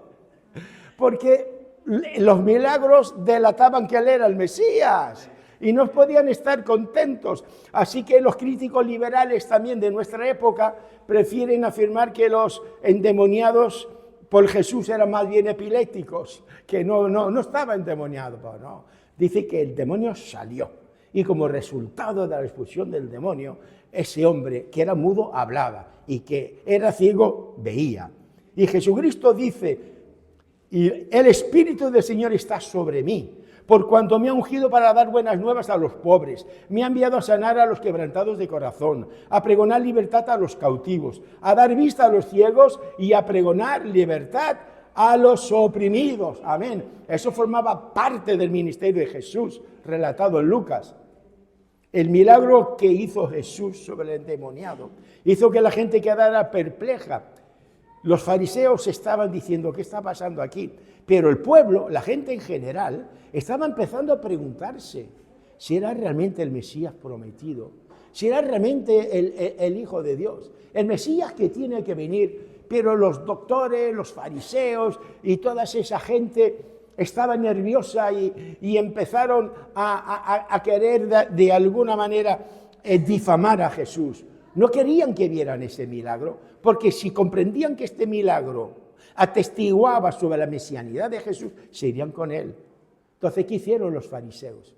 Porque los milagros delataban que él era el Mesías y no podían estar contentos. Así que los críticos liberales también de nuestra época prefieren afirmar que los endemoniados por Jesús eran más bien epilépticos, que no estaba endemoniado, no. Dice que el demonio salió, y como resultado de la expulsión del demonio, ese hombre que era mudo hablaba, y que era ciego veía. Y Jesucristo dice, y el Espíritu del Señor está sobre mí, por cuanto me ha ungido para dar buenas nuevas a los pobres, me ha enviado a sanar a los quebrantados de corazón, a pregonar libertad a los cautivos, a dar vista a los ciegos y a pregonar libertad a los oprimidos. Amén. Eso formaba parte del ministerio de Jesús, relatado en Lucas. El milagro que hizo Jesús sobre el endemoniado hizo que la gente quedara perpleja. Los fariseos estaban diciendo, ¿qué está pasando aquí? Pero el pueblo, la gente en general, estaba empezando a preguntarse si era realmente el Mesías prometido, si era realmente el Hijo de Dios, el Mesías que tiene que venir. Pero los doctores, los fariseos y toda esa gente estaba nerviosa y empezaron a querer de alguna manera difamar a Jesús. No querían que vieran ese milagro, porque si comprendían que este milagro atestiguaba sobre la mesianidad de Jesús, se irían con él. Entonces, ¿qué hicieron los fariseos?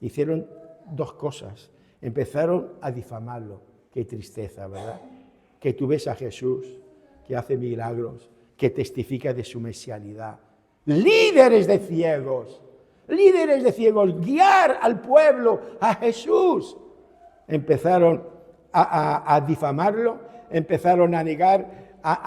Hicieron dos cosas. Empezaron a difamarlo. Qué tristeza, ¿verdad? Que tú ves a Jesús, que hace milagros, que testifica de su mesianidad. Líderes de ciegos, guiar al pueblo a Jesús. Empezaron a difamarlo, empezaron a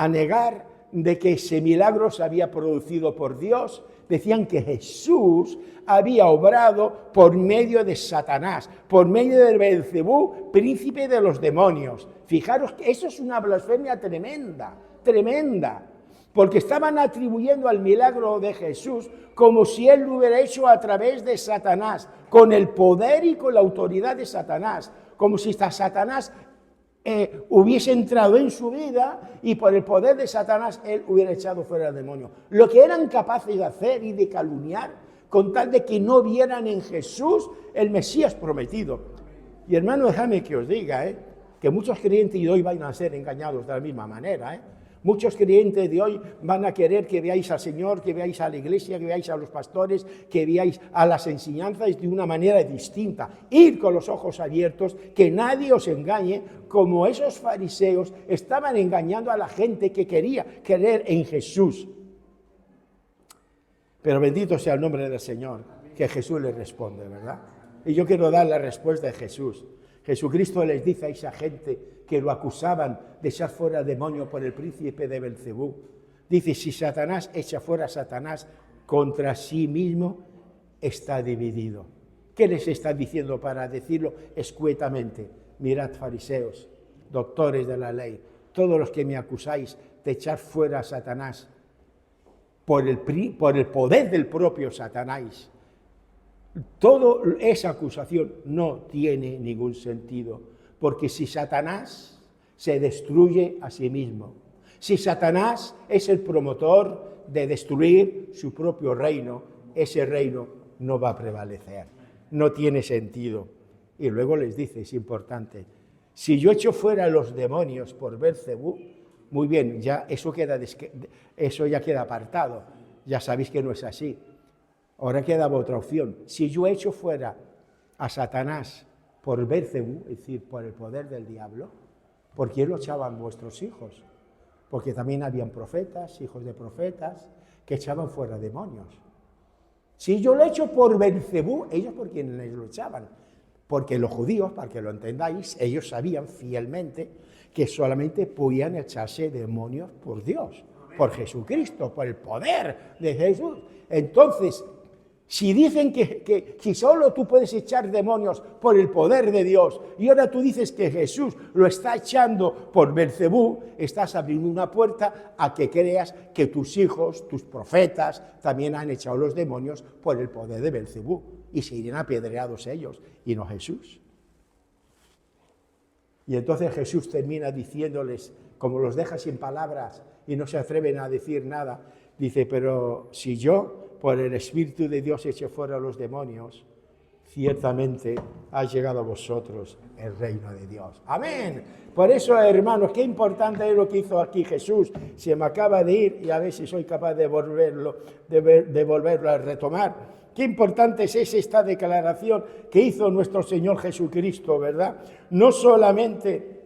negar de que ese milagro se había producido por Dios. Decían que Jesús había obrado por medio de Satanás, por medio de Beelzebú, príncipe de los demonios. Fijaros que eso es una blasfemia tremenda, tremenda, porque estaban atribuyendo al milagro de Jesús como si él lo hubiera hecho a través de Satanás, con el poder y con la autoridad de Satanás, como si Satanás hubiese entrado en su vida y por el poder de Satanás él hubiera echado fuera al demonio. Lo que eran capaces de hacer y de calumniar con tal de que no vieran en Jesús el Mesías prometido. Y hermano, déjame que os diga, que muchos creyentes de hoy van a ser engañados de la misma manera, Muchos creyentes de hoy van a querer que veáis al Señor, que veáis a la iglesia, que veáis a los pastores, que veáis a las enseñanzas de una manera distinta. Ir con los ojos abiertos, que nadie os engañe, como esos fariseos estaban engañando a la gente que quería creer en Jesús. Pero bendito sea el nombre del Señor, que Jesús les responde, ¿verdad? Y yo quiero dar la respuesta de Jesús. Jesucristo les dice a esa gente que lo acusaban de echar fuera demonio por el príncipe de Beelzebú. Dice, si Satanás echa fuera a Satanás, contra sí mismo está dividido. ¿Qué les está diciendo para decirlo escuetamente? Mirad, fariseos, doctores de la ley, todos los que me acusáis de echar fuera a Satanás por el poder del propio Satanás, toda esa acusación no tiene ningún sentido, porque si Satanás se destruye a sí mismo, si Satanás es el promotor de destruir su propio reino, ese reino no va a prevalecer, no tiene sentido. Y luego les dice, es importante, si yo echo fuera los demonios por Beelzebú, muy bien, ya eso ya queda apartado, ya sabéis que no es así. Ahora quedaba otra opción. Si yo echo fuera a Satanás por Beelzebú, es decir, por el poder del diablo, ¿por qué lo echaban vuestros hijos? Porque también habían profetas, hijos de profetas, que echaban fuera demonios. Si yo lo echo por Beelzebú, ellos por quienes lo echaban. Porque los judíos, para que lo entendáis, ellos sabían fielmente que solamente podían echarse demonios por Dios, por Jesucristo, por el poder de Jesús. Entonces, si dicen que solo tú puedes echar demonios por el poder de Dios y ahora tú dices que Jesús lo está echando por Beelzebú, estás abriendo una puerta a que creas que tus hijos, tus profetas, también han echado los demonios por el poder de Beelzebú y se irían apedreados ellos y no Jesús. Y entonces Jesús termina diciéndoles, como los deja sin palabras y no se atreven a decir nada, dice, pero si yo por el Espíritu de Dios eche fuera a los demonios, ciertamente ha llegado a vosotros el reino de Dios. Amén. Por eso, hermanos, qué importante es lo que hizo aquí Jesús. Se me acaba de ir y a ver si soy capaz de volverlo a retomar. Qué importante es esta declaración que hizo nuestro Señor Jesucristo, ¿verdad? No solamente...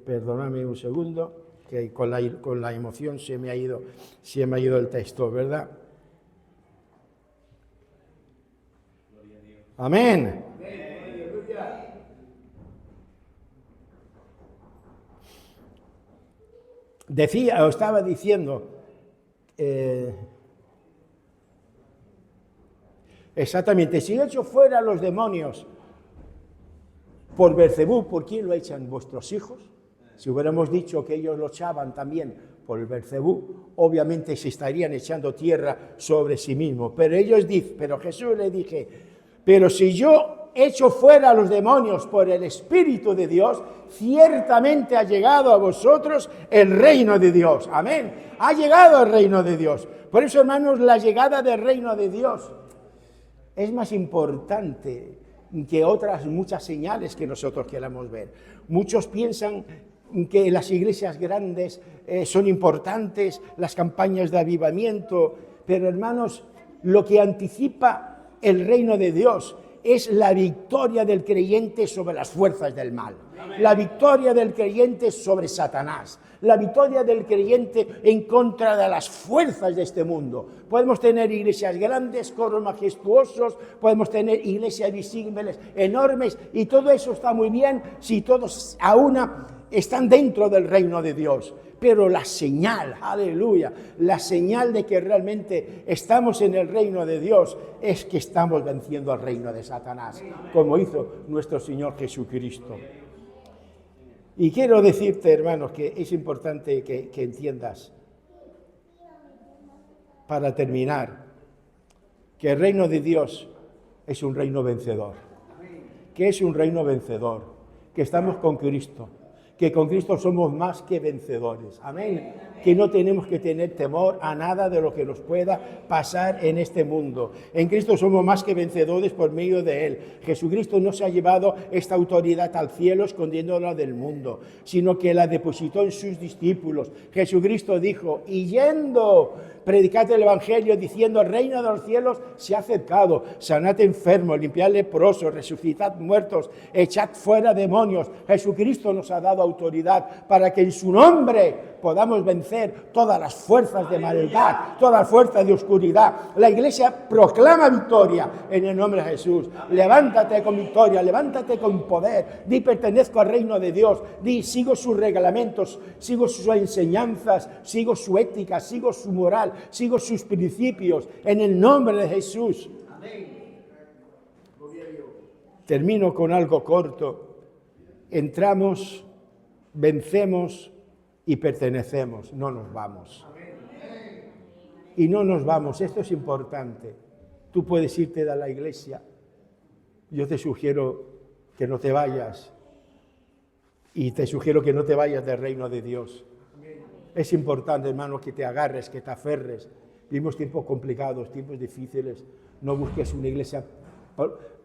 Perdóname un segundo, que con la emoción se me ha ido el texto, ¿verdad? Amén. Estaba diciendo, Exactamente. Si echo fuera a los demonios por Beelzebú, ¿por quién lo echan vuestros hijos? Si hubiéramos dicho que ellos lo echaban también por el Beelzebú, obviamente se estarían echando tierra sobre sí mismos. Pero ellos dicen, pero Jesús le dije, pero si yo echo fuera a los demonios por el Espíritu de Dios, ciertamente ha llegado a vosotros el reino de Dios. Amén. Ha llegado el reino de Dios. Por eso, hermanos, la llegada del reino de Dios es más importante que otras muchas señales que nosotros queramos ver. Muchos piensan que las iglesias grandes son importantes, las campañas de avivamiento, pero hermanos, lo que anticipa el reino de Dios es la victoria del creyente sobre las fuerzas del mal, la victoria del creyente sobre Satanás, la victoria del creyente en contra de las fuerzas de este mundo. Podemos tener iglesias grandes, coros majestuosos, podemos tener iglesias visibles enormes, y todo eso está muy bien si todos a una están dentro del reino de Dios. Pero la señal, aleluya, la señal de que realmente estamos en el reino de Dios es que estamos venciendo al reino de Satanás, como hizo nuestro Señor Jesucristo. Y quiero decirte, hermanos, que es importante que entiendas, para terminar, que el reino de Dios es un reino vencedor, que es un reino vencedor, que estamos con Cristo, que con Cristo somos más que vencedores. Amén. Que no tenemos que tener temor a nada de lo que nos pueda pasar en este mundo. En Cristo somos más que vencedores por medio de Él. Jesucristo no se ha llevado esta autoridad al cielo escondiéndola del mundo, sino que la depositó en sus discípulos. Jesucristo dijo, y yendo, predicad el Evangelio diciendo, el reino de los cielos se ha acercado, sanad enfermos, limpiad leprosos, resucitad muertos, echad fuera demonios. Jesucristo nos ha dado autoridad para que en su nombre podamos vencer todas las fuerzas de maldad, todas las fuerzas de oscuridad. La Iglesia proclama victoria en el nombre de Jesús. Levántate con victoria, levántate con poder. Di, pertenezco al reino de Dios. Di, sigo sus reglamentos, sigo sus enseñanzas, sigo su ética, sigo su moral, sigo sus principios en el nombre de Jesús. Termino con algo corto. Entramos, vencemos y pertenecemos, no nos vamos. Y no nos vamos, esto es importante. Tú puedes irte de la iglesia, yo te sugiero que no te vayas, y te sugiero que no te vayas del reino de Dios. Es importante, hermano, que te agarres, que te aferres. Vivimos tiempos complicados, tiempos difíciles. No busques una iglesia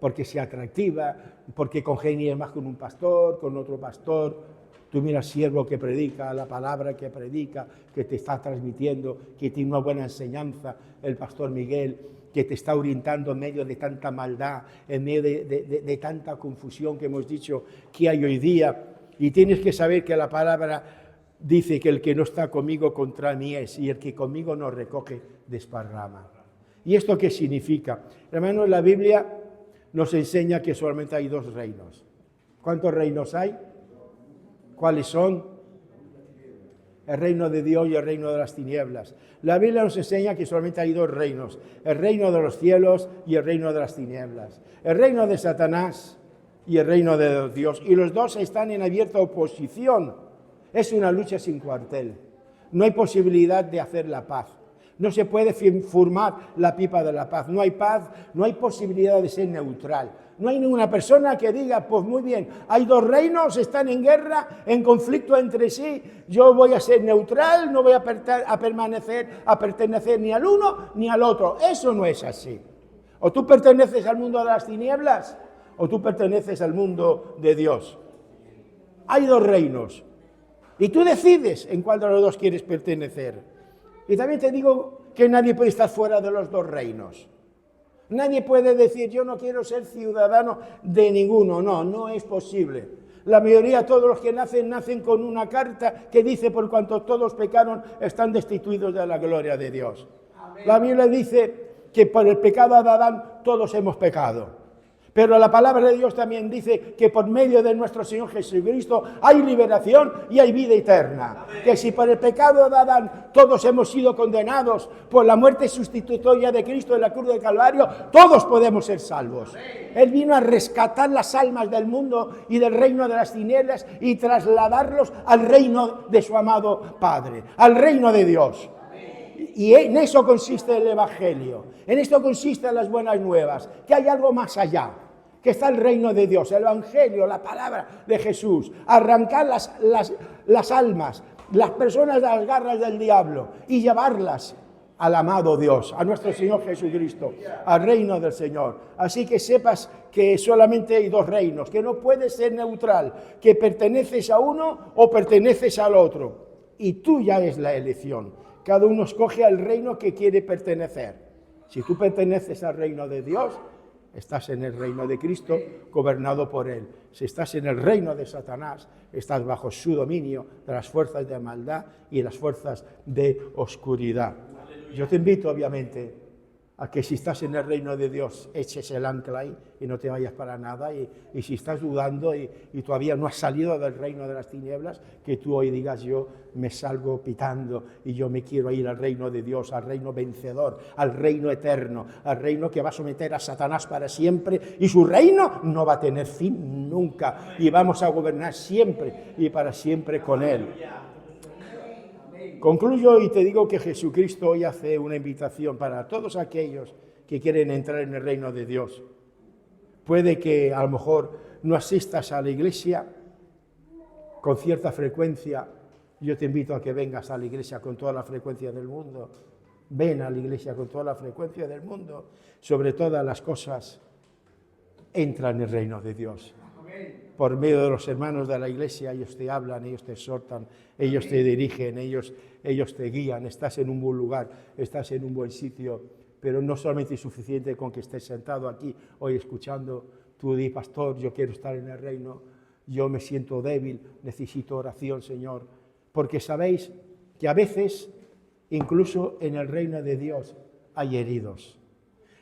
porque sea atractiva, porque congenies más con un pastor, con otro pastor. Tú miras siervo que predica, la palabra que predica, que te está transmitiendo, que tiene una buena enseñanza, el pastor Miguel, que te está orientando en medio de tanta maldad, en medio de tanta confusión que hemos dicho que hay hoy día. Y tienes que saber que la palabra dice que el que no está conmigo contra mí es, y el que conmigo no recoge desparrama. ¿Y esto qué significa? Hermanos, la Biblia nos enseña que solamente hay dos reinos. ¿Cuántos reinos hay? ¿Cuáles son? El reino de Dios y el reino de las tinieblas. La Biblia nos enseña que solamente hay dos reinos, el reino de los cielos y el reino de las tinieblas. El reino de Satanás y el reino de Dios. Y los dos están en abierta oposición. Es una lucha sin cuartel. No hay posibilidad de hacer la paz. No se puede formar la pipa de la paz. No hay paz, no hay posibilidad de ser neutral. No hay ninguna persona que diga, pues muy bien, hay dos reinos, están en guerra, en conflicto entre sí, yo voy a ser neutral, no voy a pertenecer ni al uno ni al otro. Eso no es así. O tú perteneces al mundo de las tinieblas, o tú perteneces al mundo de Dios. Hay dos reinos. Y tú decides en cuál de los dos quieres pertenecer. Y también te digo que nadie puede estar fuera de los dos reinos. Nadie puede decir, yo no quiero ser ciudadano de ninguno. No, no es posible. La mayoría, todos los que nacen con una carta que dice, por cuanto todos pecaron, están destituidos de la gloria de Dios. Amén. La Biblia dice que por el pecado de Adán todos hemos pecado. Pero la palabra de Dios también dice que por medio de nuestro Señor Jesucristo hay liberación y hay vida eterna. Que si por el pecado de Adán todos hemos sido condenados por la muerte sustitutoria de Cristo en la cruz del Calvario, todos podemos ser salvos. Él vino a rescatar las almas del mundo y del reino de las tinieblas y trasladarlos al reino de su amado Padre, al reino de Dios. Y en eso consiste el Evangelio, en esto consisten las buenas nuevas, que hay algo más allá, que está el reino de Dios, el Evangelio, la palabra de Jesús, arrancar las almas, las personas de las garras del diablo y llevarlas al amado Dios, a nuestro Señor Jesucristo, al reino del Señor. Así que sepas que solamente hay dos reinos, que no puedes ser neutral, que perteneces a uno o perteneces al otro. Y tuya es la elección. Cada uno escoge al reino que quiere pertenecer. Si tú perteneces al reino de Dios, estás en el reino de Cristo, gobernado por Él. Si estás en el reino de Satanás, estás bajo su dominio de las fuerzas de maldad y las fuerzas de oscuridad. Yo te invito, obviamente, a que si estás en el reino de Dios, eches el ancla ahí y no te vayas para nada. Y si estás dudando y todavía no has salido del reino de las tinieblas, que tú hoy digas: yo me salgo pitando y yo me quiero ir al reino de Dios, al reino vencedor, al reino eterno, al reino que va a someter a Satanás para siempre, y su reino no va a tener fin nunca, y vamos a gobernar siempre y para siempre con Él. Concluyo y te digo que Jesucristo hoy hace una invitación para todos aquellos que quieren entrar en el reino de Dios. Puede que a lo mejor no asistas a la iglesia con cierta frecuencia. Yo te invito a que vengas a la iglesia con toda la frecuencia del mundo. Ven a la iglesia con toda la frecuencia del mundo. Sobre todas las cosas, entra en el reino de Dios. Por medio de los hermanos de la iglesia, ellos te hablan, ellos te exhortan, ellos te dirigen, ellos te guían. Estás en un buen lugar, estás en un buen sitio, pero no solamente es suficiente con que estés sentado aquí hoy escuchando. Tú di: pastor, yo quiero estar en el reino, yo me siento débil, necesito oración, Señor. Porque sabéis que a veces, incluso en el reino de Dios, hay heridos.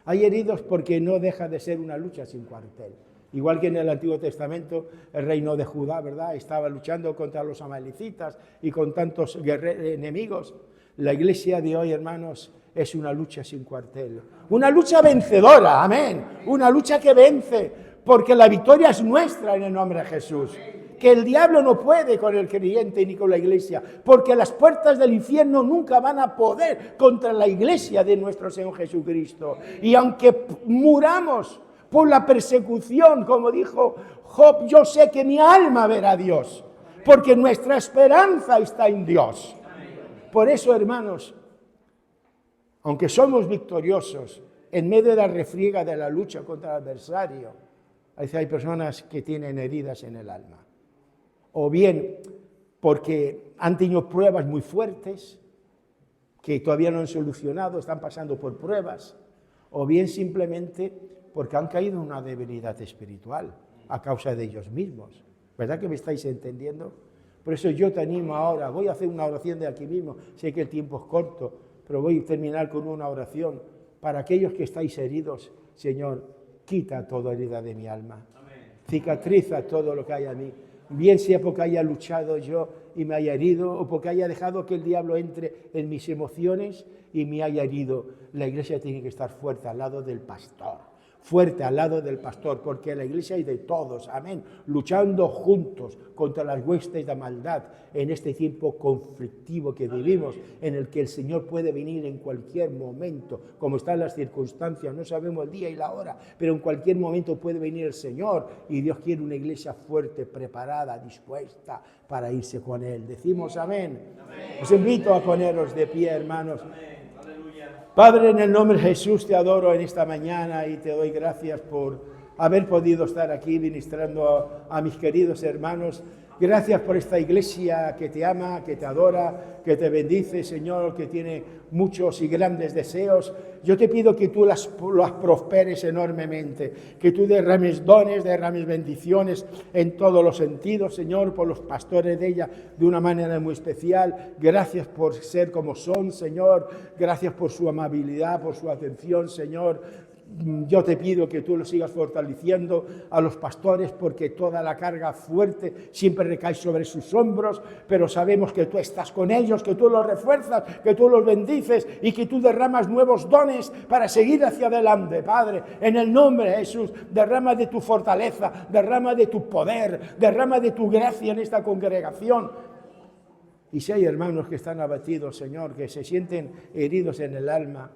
Hay heridos porque no deja de ser una lucha sin cuartel. Igual que en el Antiguo Testamento, el reino de Judá, ¿verdad?, estaba luchando contra los amalecitas y con tantos enemigos. La iglesia de hoy, hermanos, es una lucha sin cuartel. Una lucha vencedora, amén. Una lucha que vence, porque la victoria es nuestra en el nombre de Jesús. Que el diablo no puede con el creyente ni con la iglesia, porque las puertas del infierno nunca van a poder contra la iglesia de nuestro Señor Jesucristo. Y aunque muramos por la persecución, como dijo Job, yo sé que mi alma verá a Dios, porque nuestra esperanza está en Dios. Por eso, hermanos, aunque somos victoriosos en medio de la refriega de la lucha contra el adversario, a veces hay personas que tienen heridas en el alma, o bien porque han tenido pruebas muy fuertes que todavía no han solucionado, están pasando por pruebas, o bien simplemente porque han caído en una debilidad espiritual a causa de ellos mismos. ¿Verdad que me estáis entendiendo? Por eso yo te animo ahora, voy a hacer una oración de aquí mismo, sé que el tiempo es corto, pero voy a terminar con una oración para aquellos que estáis heridos. Señor, quita toda herida de mi alma, cicatriza todo lo que hay en mí, bien sea porque haya luchado yo y me haya herido, o porque haya dejado que el diablo entre en mis emociones y me haya herido. La iglesia tiene que estar fuerte al lado del pastor. Fuerte al lado del pastor, porque en la iglesia hay de todos, amén, luchando juntos contra las huestes de maldad en este tiempo conflictivo que vivimos, en el que el Señor puede venir en cualquier momento, como están las circunstancias, no sabemos el día y la hora, pero en cualquier momento puede venir el Señor, y Dios quiere una iglesia fuerte, preparada, dispuesta para irse con Él. Decimos amén. Amén. Os invito a poneros de pie, hermanos. Amén. Padre, en el nombre de Jesús te adoro en esta mañana y te doy gracias por haber podido estar aquí ministrando a mis queridos hermanos. Gracias por esta iglesia que te ama, que te adora, que te bendice, Señor, que tiene muchos y grandes deseos. Yo te pido que tú las prosperes enormemente, que tú derrames dones, derrames bendiciones en todos los sentidos, Señor, por los pastores de ella de una manera muy especial. Gracias por ser como son, Señor. Gracias por su amabilidad, por su atención, Señor. Yo te pido que tú lo sigas fortaleciendo a los pastores, porque toda la carga fuerte siempre recae sobre sus hombros, pero sabemos que tú estás con ellos, que tú los refuerzas, que tú los bendices y que tú derramas nuevos dones para seguir hacia adelante, Padre. En el nombre de Jesús, derrama de tu fortaleza, derrama de tu poder, derrama de tu gracia en esta congregación. Y si hay hermanos que están abatidos, Señor, que se sienten heridos en el alma,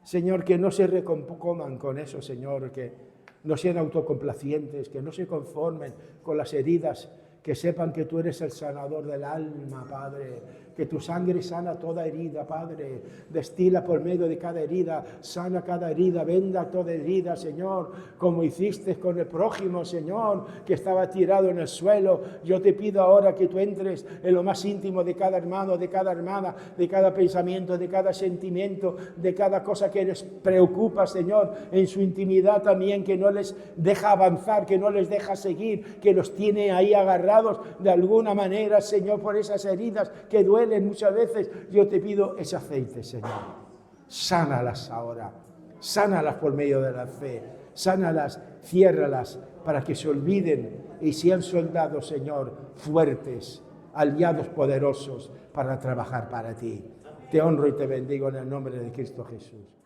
Señor, que no se recompongan con eso, Señor, que no sean autocomplacientes, que no se conformen con las heridas, que sepan que tú eres el sanador del alma, Padre, que tu sangre sana toda herida, Padre, destila por medio de cada herida, sana cada herida, venda toda herida, Señor, como hiciste con el prójimo, Señor, que estaba tirado en el suelo. Yo te pido ahora que tú entres en lo más íntimo de cada hermano, de cada hermana, de cada pensamiento, de cada sentimiento, de cada cosa que les preocupa, Señor, en su intimidad también, que no les deja avanzar, que no les deja seguir, que los tiene ahí agarrados de alguna manera, Señor, por esas heridas que duelen muchas veces. Yo te pido ese aceite, Señor. Sánalas ahora, sánalas por medio de la fe, sánalas, ciérralas para que se olviden y sean soldados, Señor, fuertes, aliados poderosos para trabajar para ti. Te honro y te bendigo en el nombre de Cristo Jesús.